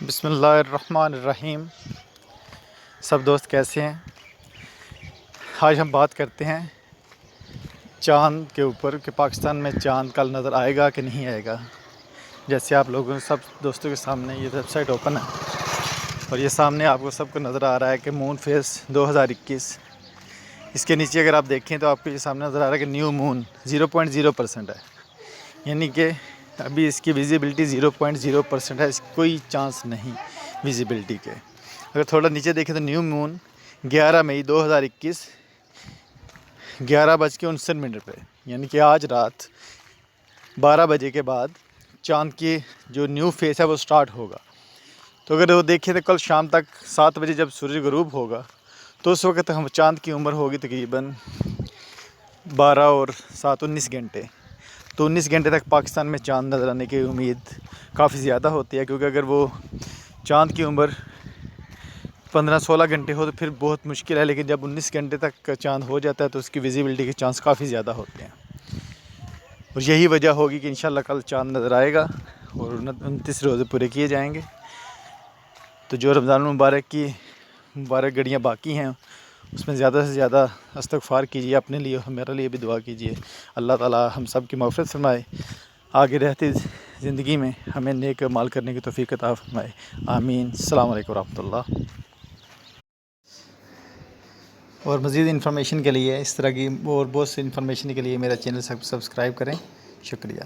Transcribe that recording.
بسم اللہ الرحمن الرحیم۔ سب دوست کیسے ہیں؟ آج ہم بات کرتے ہیں چاند کے اوپر کہ پاکستان میں چاند کل نظر آئے گا کہ نہیں آئے گا۔ جیسے آپ لوگوں سب دوستوں کے سامنے یہ ویب سائٹ اوپن ہے اور یہ سامنے آپ کو سب کو نظر آ رہا ہے کہ مون فیس 2021۔ اس کے نیچے اگر آپ دیکھیں تو آپ کو یہ سامنے نظر آ رہا ہے کہ نیو مون 0.0% ہے، یعنی کہ ابھی اس کی ویزیبلٹی 0.0% ہے، اس کوئی چانس نہیں ویزیبلٹی کے۔ اگر تھوڑا نیچے دیکھیں تو نیو مون 11 مئی 2021 11:59 پہ، یعنی کہ آج رات 12 بجے کے بعد چاند کی جو نیو فیس ہے وہ سٹارٹ ہوگا۔ تو اگر وہ دیکھیں تو کل شام تک 7 بجے جب سورج غروب ہوگا تو اس وقت ہم چاند کی عمر ہوگی تقریباً 12 اور 7 19 گھنٹے۔ تو 19 گھنٹے تک پاکستان میں چاند نظر آنے کی امید کافی زیادہ ہوتی ہے، کیونکہ اگر وہ چاند کی عمر 15-16 گھنٹے ہو تو پھر بہت مشکل ہے، لیکن جب 19 گھنٹے تک چاند ہو جاتا ہے تو اس کی ویزیبلٹی کے چانس کافی زیادہ ہوتے ہیں، اور یہی وجہ ہوگی کہ انشاءاللہ کل چاند نظر آئے گا اور 29 روزے پورے کیے جائیں گے۔ تو جو رمضان المبارک کی مبارک گھڑیاں باقی ہیں اس میں زیادہ سے زیادہ استغفار کیجیے، اپنے لیے اور میرے لیے بھی دعا کیجیے، اللہ تعالی ہم سب کی مغفرت فرمائے، آگے رہتی زندگی میں ہمیں نیک اعمال کرنے کی توفیق عطا فرمائے، آمین۔ السلام علیکم ورحمۃ اللہ۔ اور مزید انفارمیشن کے لیے، اس طرح کی اور بہت سی انفارمیشن کے لیے میرا چینل سبسکرائب کریں۔ شکریہ۔